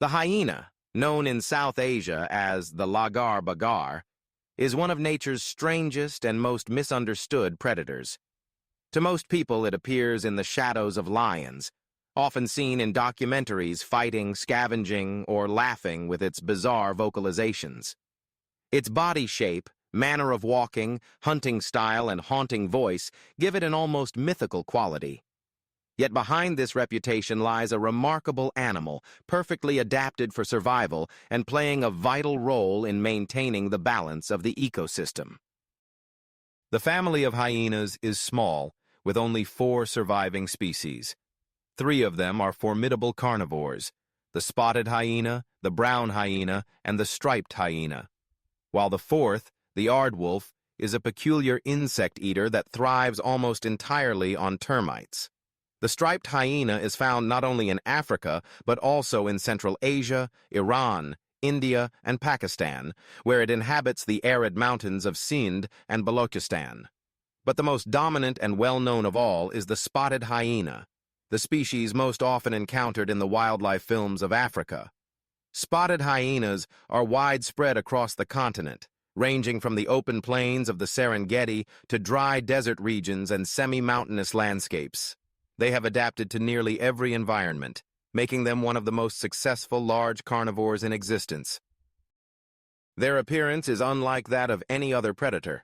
The hyena, known in South Asia as the lagar bagar, is one of nature's strangest and most misunderstood predators. To most people, it appears in the shadows of lions, often seen in documentaries fighting, scavenging, or laughing with its bizarre vocalizations. Its body shape, manner of walking, hunting style, and haunting voice give it an almost mythical quality. Yet behind this reputation lies a remarkable animal, perfectly adapted for survival and playing a vital role in maintaining the balance of the ecosystem. The family of hyenas is small, with only 4 surviving species. 3 of them are formidable carnivores: the spotted hyena, the brown hyena, and the striped hyena, while the 4th, the aardwolf, is a peculiar insect eater that thrives almost entirely on termites. The striped hyena is found not only in Africa, but also in Central Asia, Iran, India, and Pakistan, where it inhabits the arid mountains of Sindh and Balochistan. But the most dominant and well-known of all is the spotted hyena, the species most often encountered in the wildlife films of Africa. Spotted hyenas are widespread across the continent, ranging from the open plains of the Serengeti to dry desert regions and semi-mountainous landscapes. They have adapted to nearly every environment, making them one of the most successful large carnivores in existence. Their appearance is unlike that of any other predator.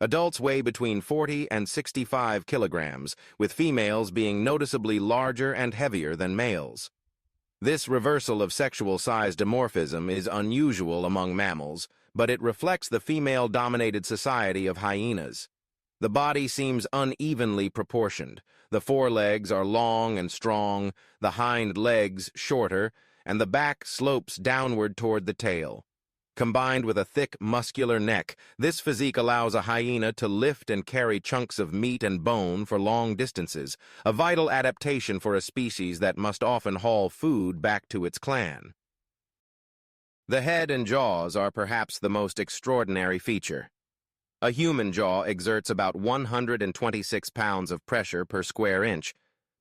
Adults weigh between 40 and 65 kilograms, with females being noticeably larger and heavier than males. This reversal of sexual size dimorphism is unusual among mammals, but it reflects the female-dominated society of hyenas. The body seems unevenly proportioned. The forelegs are long and strong, the hind legs shorter, and the back slopes downward toward the tail. Combined with a thick, muscular neck, this physique allows a hyena to lift and carry chunks of meat and bone for long distances, a vital adaptation for a species that must often haul food back to its clan. The head and jaws are perhaps the most extraordinary feature. A human jaw exerts about 126 pounds of pressure per square inch,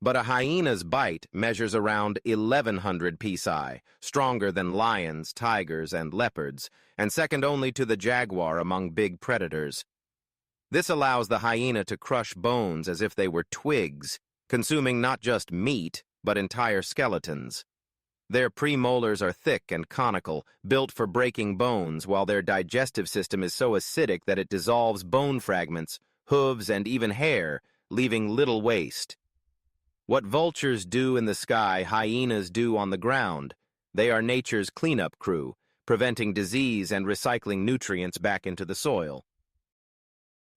but a hyena's bite measures around 1,100 psi, stronger than lions, tigers, and leopards, and second only to the jaguar among big predators. This allows the hyena to crush bones as if they were twigs, consuming not just meat, but entire skeletons. Their premolars are thick and conical, built for breaking bones, while their digestive system is so acidic that it dissolves bone fragments, hooves, and even hair, leaving little waste. What vultures do in the sky, hyenas do on the ground. They are nature's cleanup crew, preventing disease and recycling nutrients back into the soil.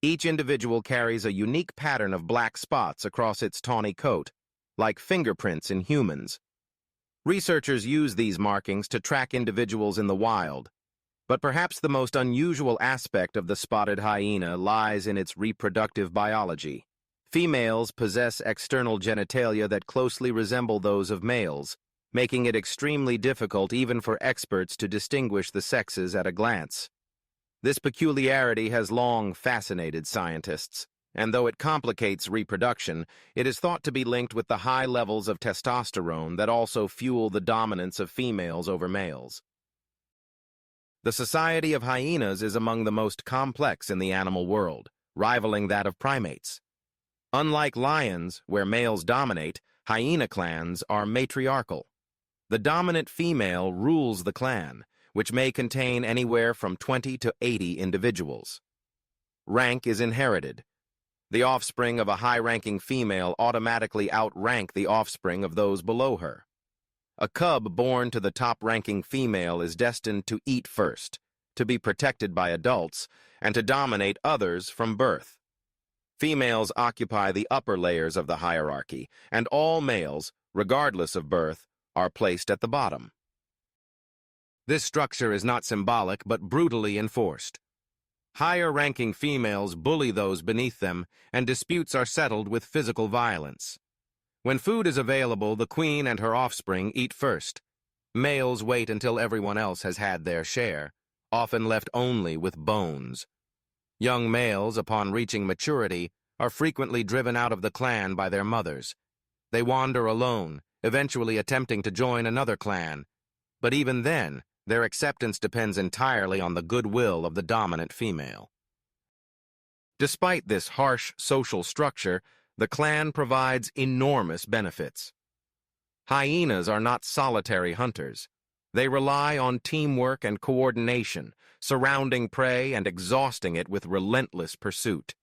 Each individual carries a unique pattern of black spots across its tawny coat, like fingerprints in humans. Researchers use these markings to track individuals in the wild, but perhaps the most unusual aspect of the spotted hyena lies in its reproductive biology. Females possess external genitalia that closely resemble those of males, making it extremely difficult even for experts to distinguish the sexes at a glance. This peculiarity has long fascinated scientists, and though it complicates reproduction, it is thought to be linked with the high levels of testosterone that also fuel the dominance of females over males. The society of hyenas is among the most complex in the animal world, rivaling that of primates. Unlike lions, where males dominate, hyena clans are matriarchal. The dominant female rules the clan, which may contain anywhere from 20 to 80 individuals. Rank is inherited. The offspring of a high-ranking female automatically outrank the offspring of those below her. A cub born to the top-ranking female is destined to eat first, to be protected by adults, and to dominate others from birth. Females occupy the upper layers of the hierarchy, and all males, regardless of birth, are placed at the bottom. This structure is not symbolic but brutally enforced. Higher-ranking females bully those beneath them, and disputes are settled with physical violence. When food is available, the queen and her offspring eat first. Males wait until everyone else has had their share, often left only with bones. Young males, upon reaching maturity, are frequently driven out of the clan by their mothers. They wander alone, eventually attempting to join another clan. But even then, their acceptance depends entirely on the goodwill of the dominant female. Despite this harsh social structure, the clan provides enormous benefits. Hyenas are not solitary hunters. They rely on teamwork and coordination, surrounding prey and exhausting it with relentless pursuit.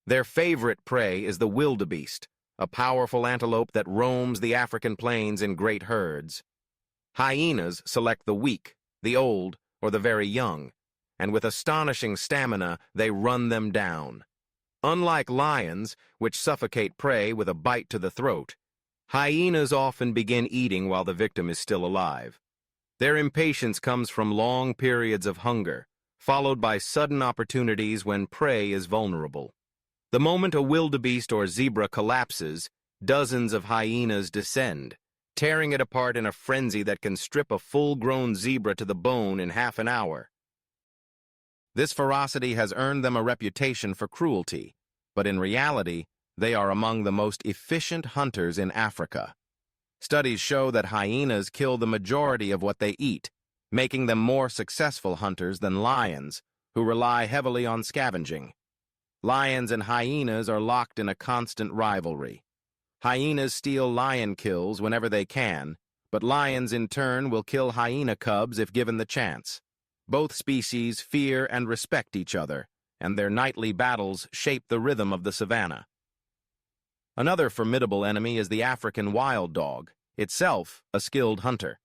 Their favorite prey is the wildebeest, a powerful antelope that roams the African plains in great herds. Hyenas select the weak, the old, or the very young, and with astonishing stamina, they run them down. Unlike lions, which suffocate prey with a bite to the throat, hyenas often begin eating while the victim is still alive. Their impatience comes from long periods of hunger, followed by sudden opportunities when prey is vulnerable. The moment a wildebeest or zebra collapses, dozens of hyenas descend, tearing it apart in a frenzy that can strip a full-grown zebra to the bone in half an hour. This ferocity has earned them a reputation for cruelty, but in reality, they are among the most efficient hunters in Africa. Studies show that hyenas kill the majority of what they eat, making them more successful hunters than lions, who rely heavily on scavenging. Lions and hyenas are locked in a constant rivalry. Hyenas steal lion kills whenever they can, but lions in turn will kill hyena cubs if given the chance. Both species fear and respect each other, and their nightly battles shape the rhythm of the savanna. Another formidable enemy is the African wild dog, itself a skilled hunter.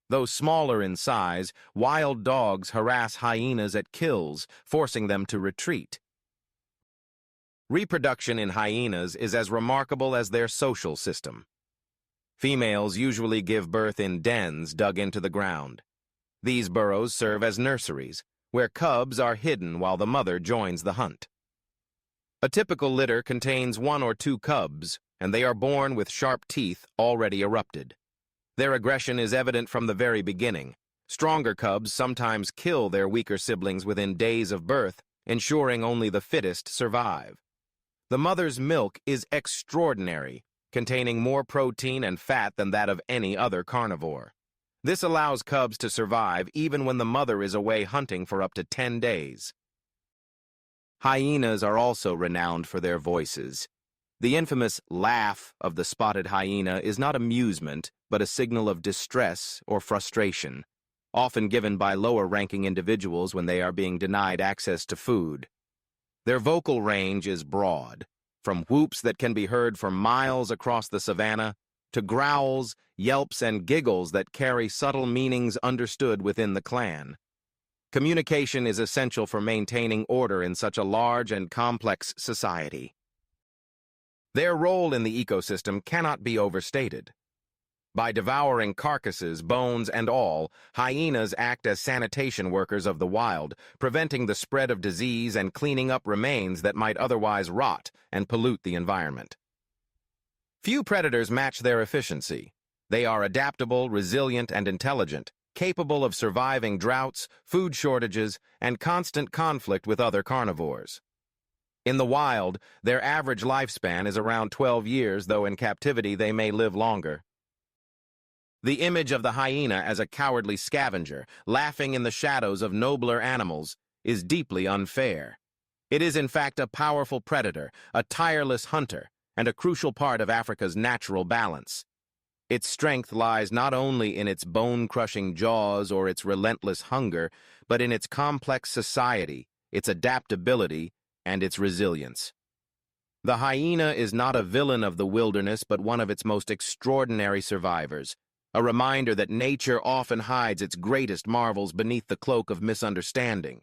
Though smaller in size, wild dogs harass hyenas at kills, forcing them to retreat. Reproduction in hyenas is as remarkable as their social system. Females usually give birth in dens dug into the ground. These burrows serve as nurseries, where cubs are hidden while the mother joins the hunt. A typical litter contains 1 or 2 cubs, and they are born with sharp teeth already erupted. Their aggression is evident from the very beginning. Stronger cubs sometimes kill their weaker siblings within days of birth, ensuring only the fittest survive. The mother's milk is extraordinary, containing more protein and fat than that of any other carnivore. This allows cubs to survive even when the mother is away hunting for up to 10 days. Hyenas are also renowned for their voices. The infamous laugh of the spotted hyena is not amusement, but a signal of distress or frustration, often given by lower-ranking individuals when they are being denied access to food. Their vocal range is broad, from whoops that can be heard for miles across the savanna to growls, yelps, and giggles that carry subtle meanings understood within the clan. Communication is essential for maintaining order in such a large and complex society. Their role in the ecosystem cannot be overstated. By devouring carcasses, bones, and all, hyenas act as sanitation workers of the wild, preventing the spread of disease and cleaning up remains that might otherwise rot and pollute the environment. Few predators match their efficiency. They are adaptable, resilient, and intelligent, capable of surviving droughts, food shortages, and constant conflict with other carnivores. In the wild, their average lifespan is around 12 years, though in captivity they may live longer. The image of the hyena as a cowardly scavenger, laughing in the shadows of nobler animals, is deeply unfair. It is in fact a powerful predator, a tireless hunter, and a crucial part of Africa's natural balance. Its strength lies not only in its bone-crushing jaws or its relentless hunger, but in its complex society, its adaptability, and its resilience. The hyena is not a villain of the wilderness, but one of its most extraordinary survivors, a reminder that nature often hides its greatest marvels beneath the cloak of misunderstanding.